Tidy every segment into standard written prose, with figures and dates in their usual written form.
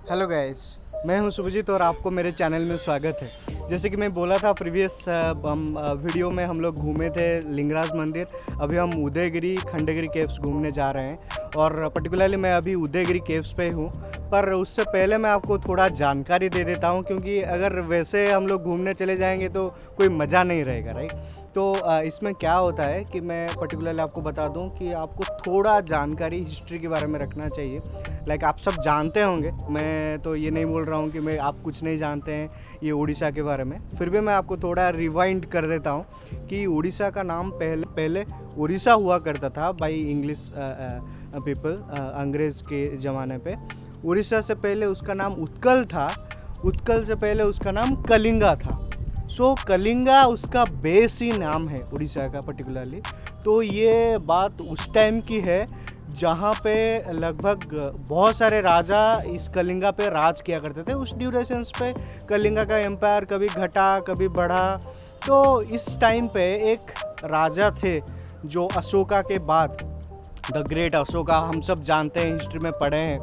Hello guys, मैं हूं शुभजीत और आपको मेरे चैनल में स्वागत है। जैसे कि मैं बोला था प्रीवियस वीडियो में हम लोग घूमे थे लिंगराज मंदिर। अभी हम उदयगिरी खंडगिरी केव्स घूमने जा रहे हैं और पर्टिकुलरली मैं अभी उदयगिरी केव्स पे हूँ। पर उससे पहले मैं आपको थोड़ा जानकारी दे देता हूँ, क्योंकि अगर वैसे हम लोग घूमने चले जाएंगे तो कोई मज़ा नहीं रहेगा, राइट। तो इसमें क्या होता है कि मैं पर्टिकुलरली आपको बता दूं कि आपको थोड़ा जानकारी हिस्ट्री के बारे में रखना चाहिए। लाइक आप सब जानते होंगे, मैं तो ये नहीं बोल रहा हूँ कि मैं आप कुछ नहीं जानते हैं ये उड़ीसा के बारे में। फिर भी मैं आपको थोड़ा रिवाइंड कर देता हूँ कि उड़ीसा का नाम पहले पहले उड़ीसा हुआ करता था बाई इंग्लिश पीपल, अंग्रेज़ के ज़माने पे। उड़ीसा से पहले उसका नाम उत्कल था, उत्कल से पहले उसका नाम कलिंगा था। सो कलिंगा उसका बेस ही नाम है उड़ीसा का पर्टिकुलरली। तो ये बात उस टाइम की है जहाँ पे लगभग बहुत सारे राजा इस कलिंगा पे राज किया करते थे। उस ड्यूरेशंस पे कलिंगा का एम्पायर कभी घटा कभी बढ़ा। तो इस टाइम पे एक राजा थे जो अशोका के बाद, द ग्रेट अशोका, हम सब जानते हैं, हिस्ट्री में पढ़े हैं।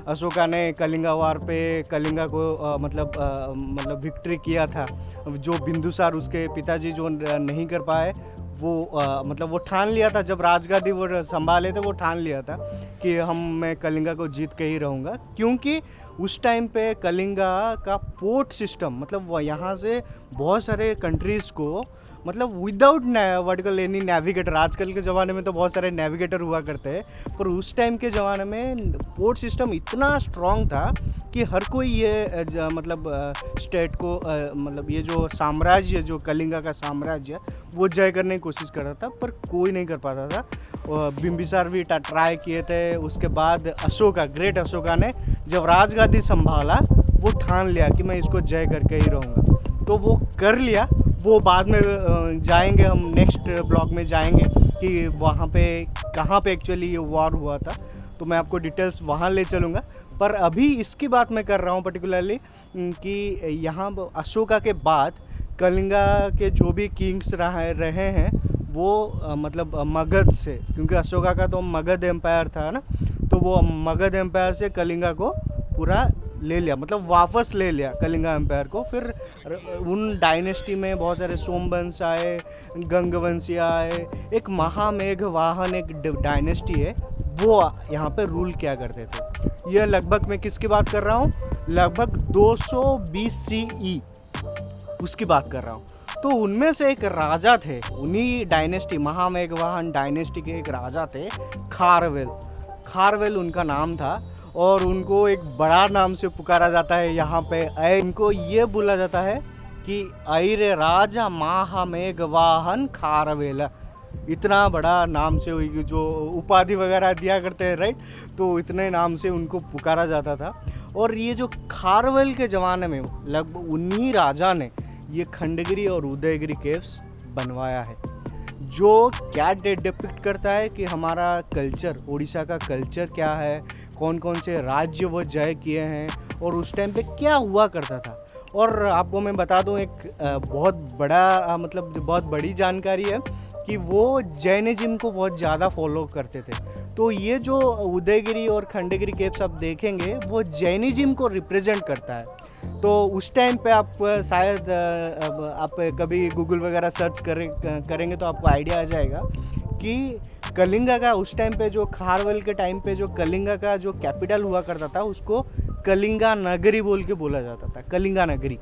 अशोका ने कलिंगा वार पे कलिंगा को मतलब विक्ट्री किया था। जो बिंदुसार उसके पिताजी जो नहीं कर पाए, वो मतलब वो ठान लिया था जब राजगादी वो संभाले थे, वो ठान लिया था कि मैं कलिंगा को जीत के ही रहूँगा। क्योंकि उस टाइम पे कलिंगा का पोर्ट सिस्टम, मतलब वो यहाँ से बहुत सारे कंट्रीज़ को मतलब विदाउट वर्टिकल एनी नेविगेटर, आजकल के ज़माने में तो बहुत सारे नेविगेटर हुआ करते हैं, पर उस टाइम के ज़माने में पोर्ट सिस्टम इतना स्ट्रॉन्ग था कि हर कोई ये स्टेट को मतलब ये जो साम्राज्य, जो कलिंगा का साम्राज्य, वो जय करने की कोशिश कर रहा था, पर कोई नहीं कर पाता था। बिम्बिसार भी ट्राई किए थे। उसके बाद अशोका, ग्रेट अशोका ने जब राजगादी संभाला, वो ठान लिया कि मैं इसको जय करके ही रहूँगा। तो वो कर लिया। वो बाद में जाएंगे, हम नेक्स्ट ब्लॉग में जाएंगे कि वहाँ पे कहाँ पे एक्चुअली ये वॉर हुआ था, तो मैं आपको डिटेल्स वहाँ ले चलूँगा। पर अभी इसकी बात मैं कर रहा हूँ पर्टिकुलरली कि यहाँ अशोका के बाद कलिंगा के जो भी किंग्स रहे हैं वो मतलब मगध से, क्योंकि अशोका का तो मगध एम्पायर था ना, तो वो मगध एम्पायर से कलिंगा को पूरा ले लिया, मतलब वापस ले लिया कलिंगा एम्पायर को। फिर उन डायनेस्टी में बहुत सारे सोमवंश आए, गंगवंशी आए, एक महामेघवाहन एक डायनेस्टी है, वो यहाँ पे रूल किया करते थे। यह लगभग, मैं किसकी बात कर रहा हूँ, लगभग 220 CE उसकी बात कर रहा हूँ। तो उनमें से एक राजा थे, उन्हीं डायनेस्टी, महामेघवाहन डायनेस्टी के एक राजा थे, खारवेल। खारवेल उनका नाम था और उनको एक बड़ा नाम से पुकारा जाता है यहाँ पे। इनको ये बोला जाता है कि अरे राजा महामेघवाहन खारवेल। इतना बड़ा नाम से हुई, जो उपाधि वगैरह दिया करते हैं, राइट, तो इतने नाम से उनको पुकारा जाता था। और ये जो खारवेल के ज़माने में लगभग उन्हीं राजा ने ये खंडगिरी और उदयगिरी केव्स बनवाया है, जो क्या डिपिक्ट करता है कि हमारा कल्चर, उड़ीसा का कल्चर क्या है, कौन कौन से राज्य वो जय किए हैं और उस टाइम पे क्या हुआ करता था। और आपको मैं बता दूं एक बहुत बड़ा मतलब बहुत बड़ी जानकारी है कि वो जैनिज्म को बहुत ज़्यादा फॉलो करते थे। तो ये जो उदयगिरी और खंडगिरी केव्स आप देखेंगे, वो जैनिज्म को रिप्रेजेंट करता है। तो उस टाइम पे आप शायद आप कभी गूगल वगैरह सर्च करेंगे तो आपको आइडिया आ जाएगा कि कलिंगा का उस टाइम पे, जो खारवेल के टाइम पे जो कलिंगा का जो कैपिटल हुआ करता था, उसको कलिंगा नगरी बोल के बोला जाता था, कलिंगा नगरी।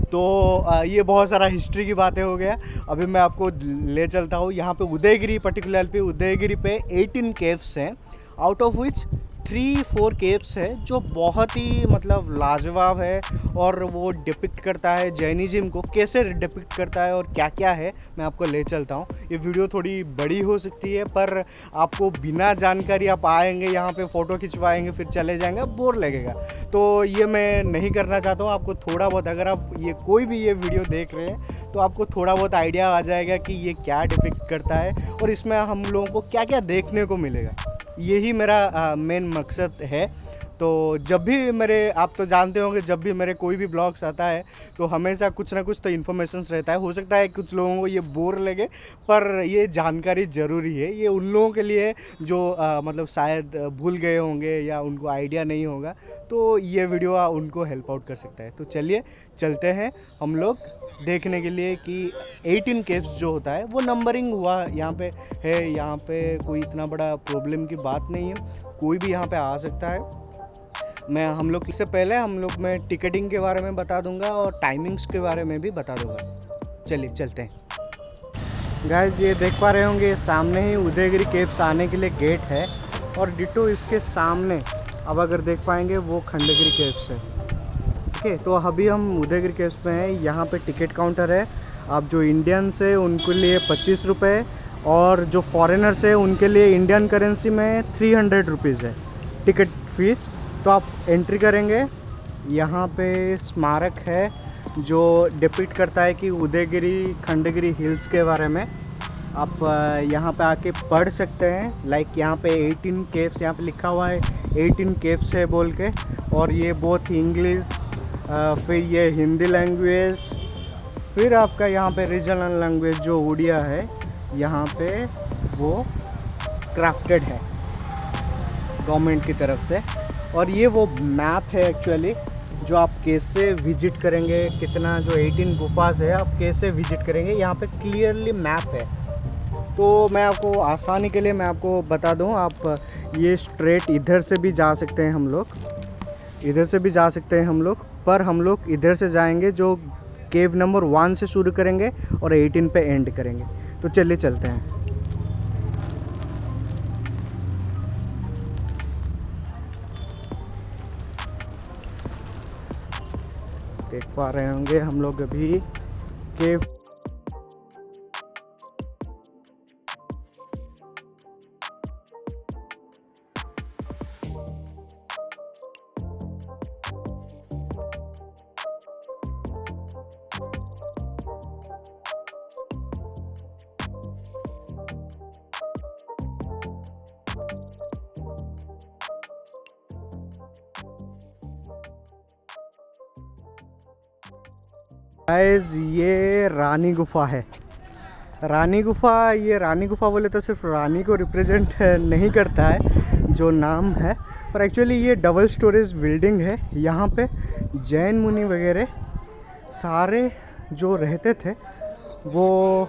तो ये बहुत सारा हिस्ट्री की बातें हो गया। अभी मैं आपको ले चलता हूँ यहाँ पे उदयगिरी, पर्टिकुलर पे उदयगिरी पे 18 केव्स हैं, आउट ऑफ विच 3-4 केव्स है जो बहुत ही मतलब लाजवाब है। और वो डिपिक्ट करता है जैनिज्म को, कैसे डिपिक्ट करता है और क्या क्या है, मैं आपको ले चलता हूँ। ये वीडियो थोड़ी बड़ी हो सकती है, पर आपको बिना जानकारी आप आएंगे यहाँ पे, फ़ोटो खिंचवाएंगे, फिर चले जाएंगे, बोर लगेगा। तो ये मैं नहीं करना चाहता हूँ। आपको थोड़ा बहुत, अगर आप ये कोई भी ये वीडियो देख रहे हैं, तो आपको थोड़ा बहुत आइडिया आ जाएगा कि ये क्या डिपिक्ट करता है और इसमें हम लोगों को क्या क्या देखने को मिलेगा। यही मेरा मेन मकसद है। तो जब भी आप तो जानते होंगे, जब भी मेरे कोई भी ब्लॉग्स आता है तो हमेशा कुछ ना कुछ तो इन्फॉर्मेशन रहता है। हो सकता है कुछ लोगों को ये बोर लगे, पर ये जानकारी ज़रूरी है। ये उन लोगों के लिए जो मतलब शायद भूल गए होंगे या उनको आइडिया नहीं होगा, तो ये वीडियो उनको हेल्प आउट कर सकता है। तो चलिए चलते हैं हम लोग देखने के लिए कि 18 केव्स जो होता है वो नंबरिंग हुआ यहाँ पे है। यहाँ पे कोई इतना बड़ा प्रॉब्लम की बात नहीं है, कोई भी यहाँ पे आ सकता है। इससे पहले मैं टिकटिंग के बारे में बता दूंगा और टाइमिंग्स के बारे में भी बता दूंगा। चलिए चलते हैं। गाइस, ये देख पा रहे होंगे सामने ही उदयगिरी केव्स आने के लिए गेट है, और डिटो इसके सामने अब अगर देख पाएंगे वो खंडगिरी केव्स है। ओके, तो अभी हम उदयगिरी केव्स में हैं। यहाँ पे टिकट काउंटर है। आप जो इंडियंस है उनके लिए 25 रुपये, और जो फॉरेनर्स है उनके लिए इंडियन करेंसी में 300 रुपीज़ है टिकट फीस। तो आप एंट्री करेंगे, यहाँ पे स्मारक है जो डिपिक्ट करता है कि उदयगिरी खंडगिरी हिल्स के बारे में। आप यहाँ पे आके पढ़ सकते हैं। लाइक यहाँ पे 18 केव्स यहाँ पे लिखा हुआ है, 18 केव्स है बोल के। और ये बहुत इंग्लिश, फिर ये हिंदी लैंग्वेज, फिर आपका यहाँ पे रीजनल लैंग्वेज जो उड़िया है यहाँ पे वो क्राफ्टेड है गवर्नमेंट की तरफ से। और ये वो मैप है एक्चुअली, जो आप कैसे विजिट करेंगे, कितना जो 18 गुफास है आप कैसे विजिट करेंगे, यहाँ पे क्लियरली मैप है। तो मैं आपको आसानी के लिए मैं आपको बता दूँ, आप ये स्ट्रेट इधर से भी जा सकते हैं हम लोग, इधर से भी जा सकते हैं हम लोग, पर हम लोग इधर से जाएंगे जो केव नंबर 1 से शुरू करेंगे और 18 पे एंड करेंगे। तो चलिए चलते हैं। देख पा रहे होंगे हम लोग अभी केव गाइस, ये रानी गुफा है। रानी गुफा बोले तो सिर्फ रानी को रिप्रेजेंट नहीं करता है जो नाम है, पर एक्चुअली ये डबल स्टोरेज बिल्डिंग है। यहाँ पे जैन मुनि वगैरह सारे जो रहते थे वो,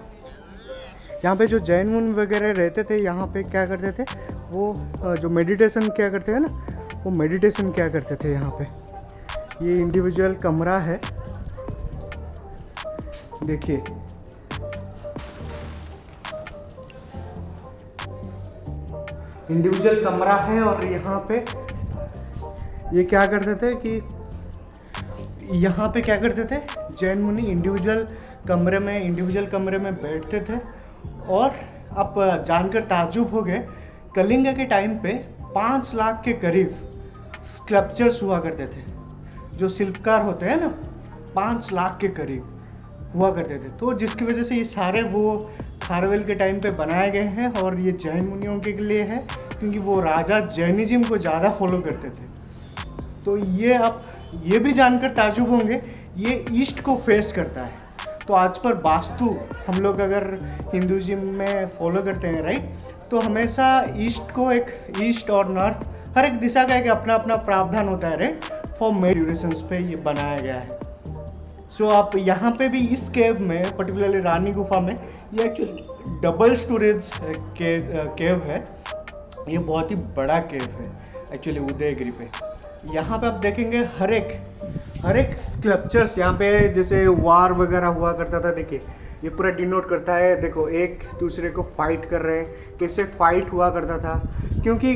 यहाँ पे जो जैन मुनि वगैरह रहते थे यहाँ पे क्या करते थे, वो जो मेडिटेशन क्या करते हैं ना, वो मेडिटेशन क्या करते थे यहाँ पे। ये इंडिविजुअल कमरा है, देखिए इंडिविजुअल कमरा है। और यहाँ पे ये क्या करते थे कि यहाँ पे क्या करते थे, जैन मुनि इंडिविजुअल कमरे में बैठते थे। और आप जानकर ताज्जुब हो गए, कलिंगा के टाइम पे 5 लाख के करीब स्कल्पचर्स हुआ करते थे। जो शिल्पकार होते हैं ना, 5 लाख के करीब हुआ करते थे। तो जिसकी वजह से ये सारे वो खारवेल के टाइम पे बनाए गए हैं। और ये जैन मुनियों के लिए है, क्योंकि वो राजा जैनिज्म को ज़्यादा फॉलो करते थे। तो ये आप ये भी जानकर ताज्जुब होंगे, ये ईस्ट को फेस करता है। तो आज पर वास्तु हम लोग अगर हिंदुज़म में फॉलो करते हैं, राइट, तो हमेशा ईस्ट को ईस्ट और नॉर्थ हर एक दिशा का एक अपना अपना प्रावधान होता है, राइट, फॉर मेड ड्यूरेशंस पे ये बनाया गया है। सो आप यहाँ पे भी इस केव में, पर्टिकुलरली रानी गुफा में, ये एक्चुअली डबल स्टोरेज केव है। ये बहुत ही बड़ा केव है एक्चुअली उदयगिरी पे। यहाँ पे आप देखेंगे हर एक स्कल्पचर्स, यहाँ पे जैसे वार वगैरह हुआ करता था, देखिए ये पूरा डिनोट करता है। देखो एक दूसरे को फाइट कर रहे हैं, कैसे फाइट हुआ करता था। क्योंकि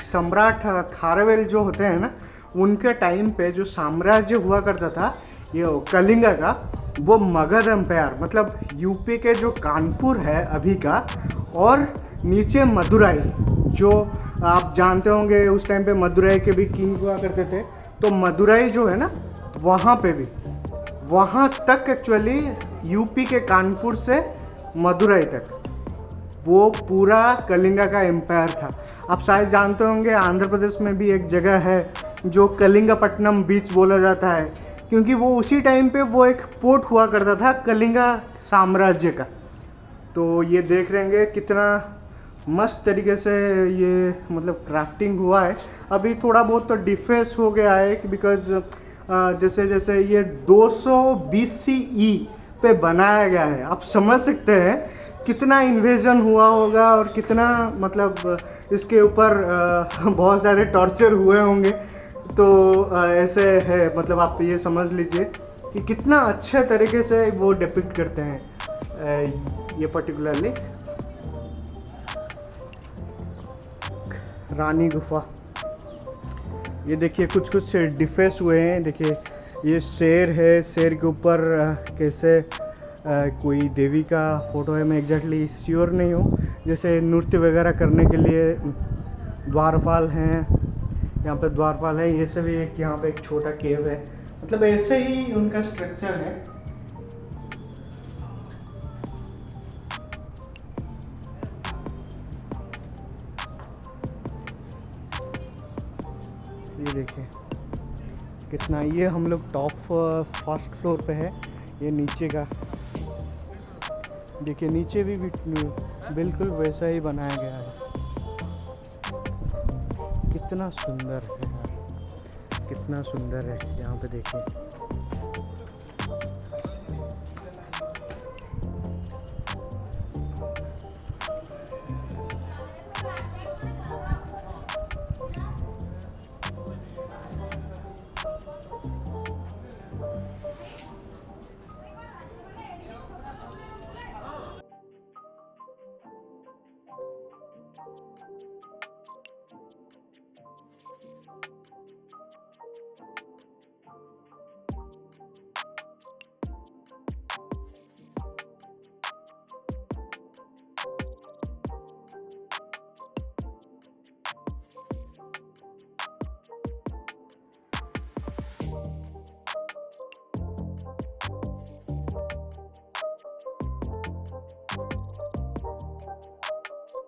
सम्राट खारवेल जो होते हैं ना, उनके टाइम पे जो साम्राज्य हुआ करता था ये कलिंगा का, वो मगध एम्पायर, मतलब यूपी के जो कानपुर है अभी का, और नीचे मदुराई, जो आप जानते होंगे उस टाइम पे मदुराई के भी किंग हुआ करते थे। तो मदुराई जो है ना, वहाँ पे भी, वहाँ तक एक्चुअली यूपी के कानपुर से मदुराई तक वो पूरा कलिंगा का एम्पायर था। आप शायद जानते होंगे आंध्र प्रदेश में भी एक जगह है जो कलिंगपट्टनम बीच बोला जाता है, क्योंकि वो उसी टाइम पे वो एक पोर्ट हुआ करता था कलिंगा साम्राज्य का। तो ये देख रहे हैं कितना मस्त तरीके से ये मतलब क्राफ्टिंग हुआ है। अभी थोड़ा बहुत तो डिफेस हो गया है बिकॉज जैसे जैसे ये 220 CE पे बनाया गया है। आप समझ सकते हैं कितना इन्वेजन हुआ होगा और कितना मतलब इसके ऊपर बहुत सारे टॉर्चर हुए होंगे। तो ऐसे है, मतलब आप ये समझ लीजिए कि कितना अच्छे तरीके से वो डिपिक्ट करते हैं ये पर्टिकुलरली रानी गुफा। ये देखिए कुछ कुछ डिफेस हुए हैं। देखिए ये शेर है, शेर के ऊपर कैसे कोई देवी का फोटो है। मैं एग्जैक्टली श्योर नहीं हूँ। जैसे नृत्य वगैरह करने के लिए द्वारपाल हैं, यहाँ पे द्वारपाल है। ये सब एक यहाँ पे एक छोटा केव है, मतलब ऐसे ही उनका स्ट्रक्चर है। ये देखिए कितना, ये हम लोग टॉप फर्स्ट फ्लोर पे है। ये नीचे का देखिए, नीचे भी बिल्कुल वैसा ही बनाया गया है। कितना सुंदर है यार, कितना सुंदर है। यहाँ पे देखिए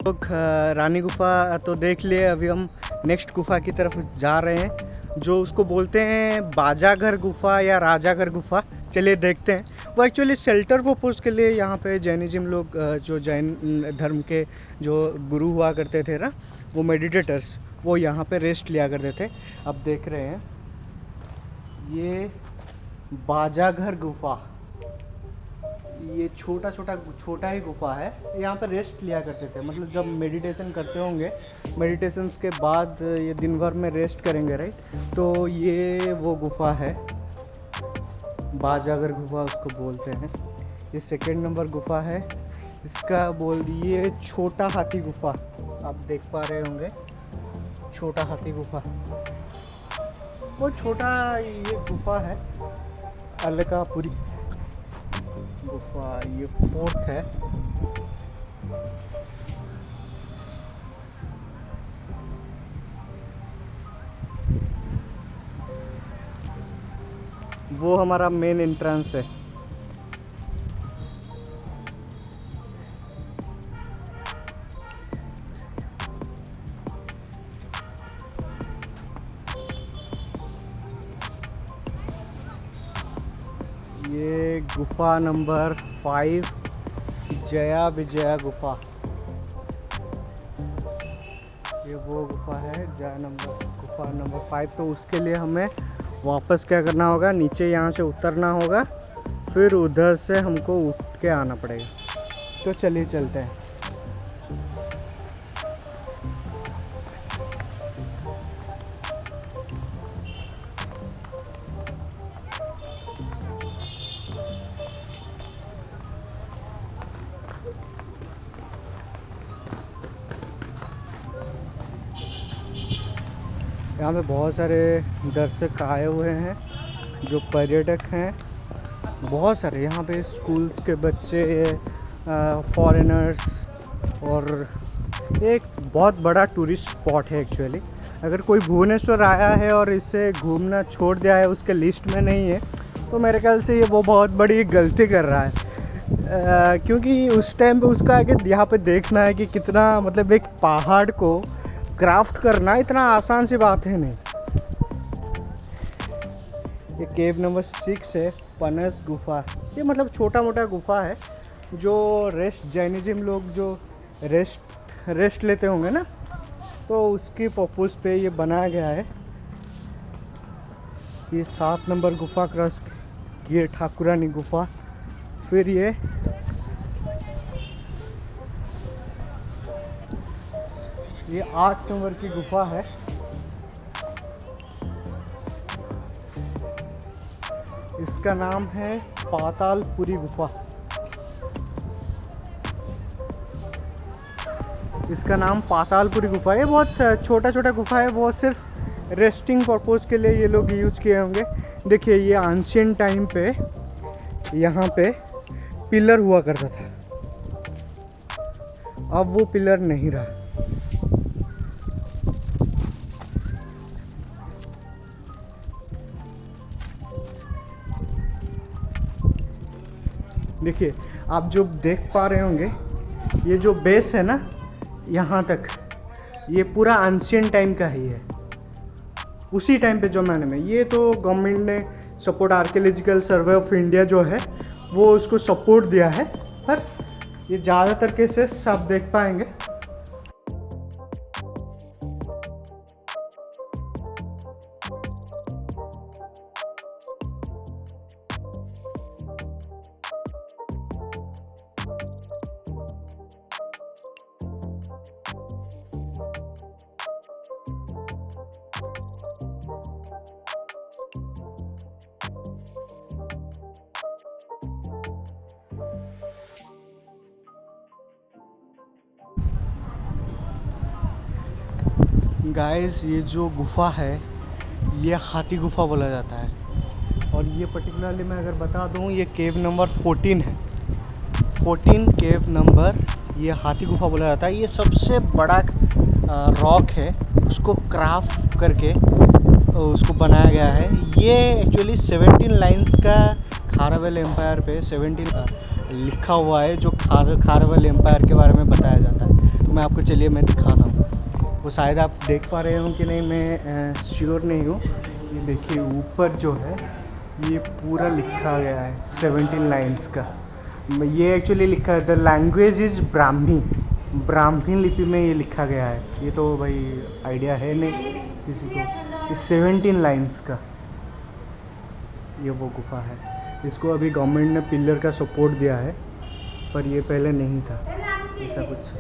लोग रानी गुफा तो देख लिए। अभी हम नेक्स्ट गुफा की तरफ जा रहे हैं, जो उसको बोलते हैं बाजाघर गुफा या राजाघर गुफा। चलिए देखते हैं। वो एक्चुअली शेल्टर पर्पस के लिए यहाँ पे जैनिज्म लोग, जो जैन धर्म के जो गुरु हुआ करते थे ना, वो मेडिटेटर्स, वो यहाँ पे रेस्ट लिया करते थे। अब देख रहे हैं ये बाजाघर गुफा। ये छोटा ही गुफा है। यहाँ पर रेस्ट लिया करते थे, मतलब जब मेडिटेशन करते होंगे, मेडिटेशंस के बाद ये दिन भर में रेस्ट करेंगे, राइट। तो ये वो गुफा है, बाजागर गुफा उसको बोलते हैं। ये सेकंड नंबर गुफा है। इसका बोल दिए छोटा हाथी गुफा। आप देख पा रहे होंगे छोटा हाथी गुफा, वो छोटा ये गुफा है। अलकापुरी गुफा ये फोर्थ है। वो हमारा मेन एंट्रेंस है। ये गुफा नंबर 5 जया विजया गुफा। ये वो गुफा है गुफा नंबर 5। तो उसके लिए हमें वापस क्या करना होगा, नीचे यहाँ से उतरना होगा, फिर उधर से हमको उठ के आना पड़ेगा। तो चलिए चलते हैं। यहाँ पे बहुत सारे दर्शक आए हुए हैं, जो पर्यटक हैं। बहुत सारे यहाँ पे स्कूल्स के बच्चे, फॉरेनर्स, और एक बहुत बड़ा टूरिस्ट स्पॉट है एक्चुअली। अगर कोई भुवनेश्वर आया है और इसे घूमना छोड़ दिया है, उसके लिस्ट में नहीं है, तो मेरे ख्याल से ये वो बहुत बड़ी गलती कर रहा है। क्योंकि उस टाइम पे उसका आगे यहाँ पे देखना है कि कितना, मतलब एक पहाड़ को क्राफ्ट करना इतना आसान सी बात है नहीं। ये केव नंबर 6 है, पनस गुफा। ये मतलब छोटा मोटा गुफा है जो जैनिज्म लोग जो रेस्ट लेते होंगे ना, तो उसकी पर्पस पे ये बनाया गया है। ये 7 नंबर गुफा क्रॉस, ये ठाकुरानी गुफा। फिर ये 8 नंबर की गुफा है। इसका नाम है पातालपुरी गुफा। इसका नाम पातालपुरी गुफा है। ये बहुत छोटा छोटा गुफा है, वो सिर्फ रेस्टिंग पर्पस के लिए ये लोग यूज किए होंगे। देखिए ये एंशिएंट टाइम पे यहाँ पे पिलर हुआ करता था, अब वो पिलर नहीं रहा। देखिए आप जो देख पा रहे होंगे, ये जो बेस है ना यहाँ तक, ये पूरा एंशिएंट टाइम का ही है, उसी टाइम पे ज़माने में। ये तो गवर्नमेंट ने support, archaeological survey of India जो है वो उसको सपोर्ट दिया है, पर ये ज़्यादातर केसेस आप देख पाएंगे। गाइस ये जो गुफा है ये हाथी गुफा बोला जाता है। और ये पर्टिकुलरली मैं अगर बता दूं, ये केव नंबर 14 है। 14 केव नंबर, ये हाथी गुफा बोला जाता है। ये सबसे बड़ा रॉक है, उसको क्राफ्ट करके उसको बनाया गया है। ये एक्चुअली 17 लाइन्स का खारवेल एम्पायर पे 17 लिखा हुआ है, जो खारवेल एम्पायर के बारे में बताया जाता है। तो मैं आपको, चलिए मैं दिखाता हूँ। वो शायद आप देख पा रहे हो कि नहीं, मैं श्योर नहीं हूँ। ये देखिए ऊपर जो है ये पूरा लिखा गया है 17 लाइन्स का। ये एक्चुअली लिखा है, द लैंग्वेज इज़ ब्राह्मी लिपि में ये लिखा गया है। ये तो भाई आइडिया है नहीं किसी को। ये 17 लाइन्स का ये वो गुफा है। इसको अभी गवर्नमेंट ने पिलर का सपोर्ट दिया है, पर ये पहले नहीं था ऐसा कुछ।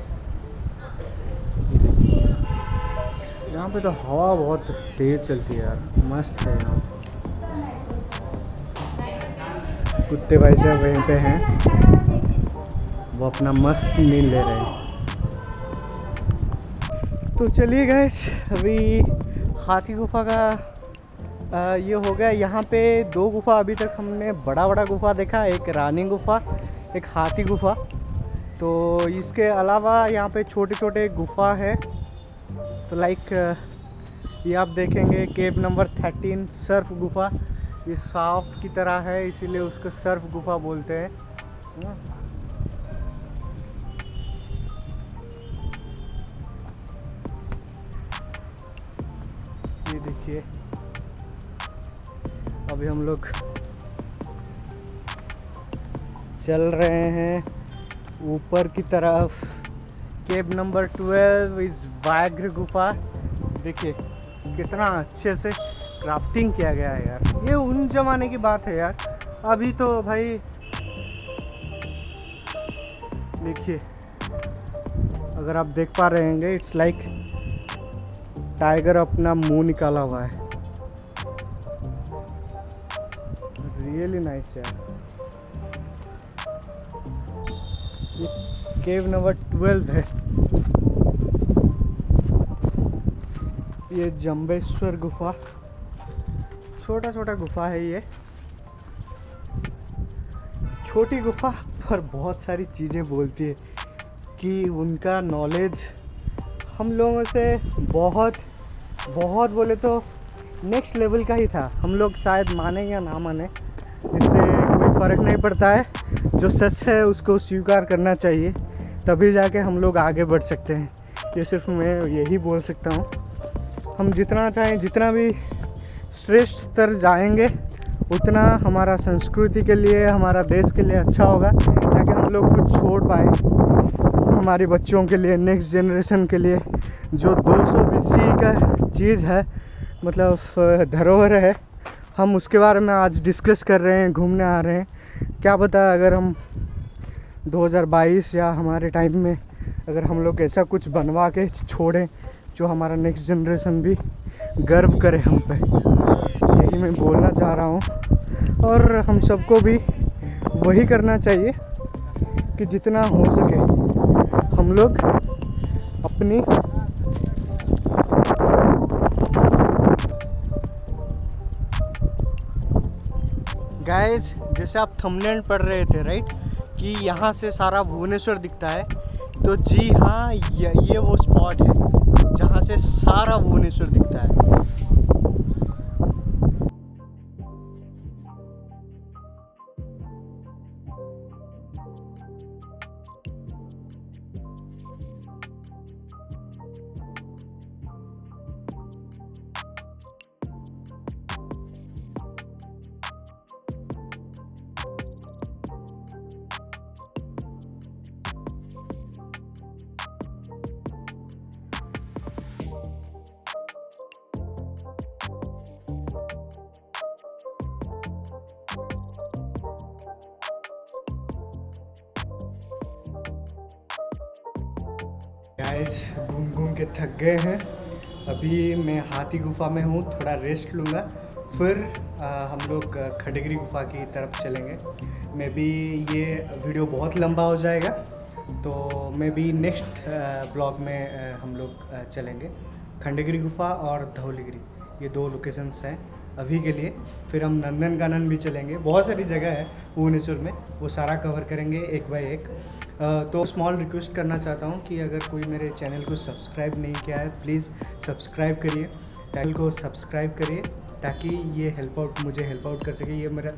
यहाँ पे तो हवा बहुत तेज़ चलती है यार, मस्त है यहाँ। कुत्ते भाई साहब वहीं पे हैं, वो अपना मस्त मील ले रहे हैं। तो चलिए गाइस, अभी हाथी गुफा का ये हो गया। यहाँ पे 2 गुफा अभी तक हमने बड़ा गुफा देखा, एक रानी गुफा, एक हाथी गुफा। तो इसके अलावा यहाँ पे छोटे छोटे गुफा है। तो लाइक ये आप देखेंगे केव नंबर 13 सर्फ गुफा। ये सांप की तरह है, इसीलिए उसको सर्फ गुफा बोलते हैं। ये देखिए अभी हम लोग चल रहे हैं ऊपर की तरफ। केव नंबर 12 इस व्याघ्र गुफा। देखिए कितना अच्छे से क्राफ्टिंग किया गया है यार। ये उन जमाने की बात है यार, अभी तो भाई देखिए, अगर आप देख पा रहे होंगे, इट्स लाइक टाइगर अपना मुंह निकाला हुआ है। रियली नाइस यार। ये केव नंबर 12 है। ये जंबेश्वर गुफा, छोटा छोटा गुफा है। ये छोटी गुफा पर बहुत सारी चीज़ें बोलती है कि उनका नॉलेज हम लोगों से बहुत बोले तो नेक्स्ट लेवल का ही था। हम लोग शायद माने या ना माने, इससे कोई फ़र्क नहीं पड़ता है। जो सच है उसको स्वीकार करना चाहिए, तभी जाके हम लोग आगे बढ़ सकते हैं। ये सिर्फ मैं यही बोल सकता हूँ। हम जितना चाहें, जितना भी श्रेष्ठ स्तर जाएंगे, उतना हमारा संस्कृति के लिए, हमारा देश के लिए अच्छा होगा, ताकि हम लोग कुछ छोड़ पाएँ हमारे बच्चों के लिए, नेक्स्ट जनरेशन के लिए। जो 200 BC का चीज़ है, मतलब धरोहर है, हम उसके बारे में आज डिस्कस कर रहे हैं, घूमने आ रहे हैं। क्या पता अगर हम 2022 या हमारे टाइम में अगर हम लोग ऐसा कुछ बनवा के छोड़ें जो हमारा नेक्स्ट जनरेशन भी गर्व करे हम पे। यही मैं बोलना चाह रहा हूँ। और हम सबको भी वही करना चाहिए कि जितना हो सके हम लोग अपनी गाइस, जैसे आप थंबनेल पढ़ रहे थे राइट, कि यहाँ से सारा भुवनेश्वर दिखता है, तो जी हाँ, ये वो स्पॉट है जहाँ से सारा भुवनेश्वर दिखता है। गाइस, घूम घूम के थक गए हैं। अभी मैं हाथी गुफा में हूँ, थोड़ा रेस्ट लूँगा, फिर हम लोग खंडगिरी गुफा की तरफ चलेंगे। मे बी ये वीडियो बहुत लंबा हो जाएगा, तो मे बी नेक्स्ट ब्लॉग में हम लोग चलेंगे खंडगिरी गुफा और धौलीगिरी, ये 2 लोकेशंस हैं अभी के लिए। फिर हम नंदनकानन भी चलेंगे, बहुत सारी जगह है भुवनेश्वर में, वो सारा कवर करेंगे एक बाय एक। तो स्मॉल रिक्वेस्ट करना चाहता हूँ कि अगर कोई मेरे चैनल को सब्सक्राइब नहीं किया है, प्लीज़ सब्सक्राइब करिए, चैनल को सब्सक्राइब करिए, ताकि ये मुझे हेल्प आउट कर सके, ये मेरा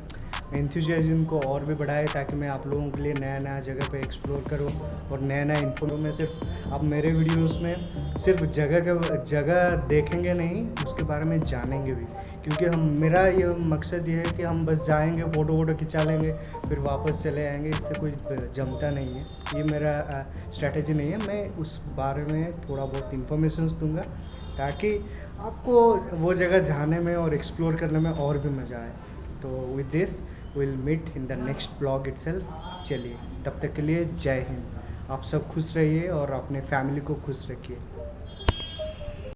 एंथुसियाज्म को और भी बढ़ाए, ताकि मैं आप लोगों के लिए नया नया जगह पे एक्सप्लोर करूं और नया नया इन्फो में। सिर्फ आप मेरे वीडियोस में सिर्फ जगह देखेंगे नहीं, उसके बारे में जानेंगे भी, क्योंकि मेरा ये मकसद ये है कि हम बस जाएंगे, फ़ोटो खिंचा लेंगे, फिर वापस चले आएंगे, इससे कोई जमता नहीं है। ये मेरा स्ट्रैटेजी नहीं है। मैं उस बारे में थोड़ा बहुत इन्फॉर्मेशन दूंगा, ताकि आपको वो जगह जाने में और एक्सप्लोर करने में और भी मज़ा आए। तो with this will meet in the next blog itself. चलिए, तब तक के लिए जय हिंद। आप सब खुश रहिए और अपने फैमिली को खुश रखिए।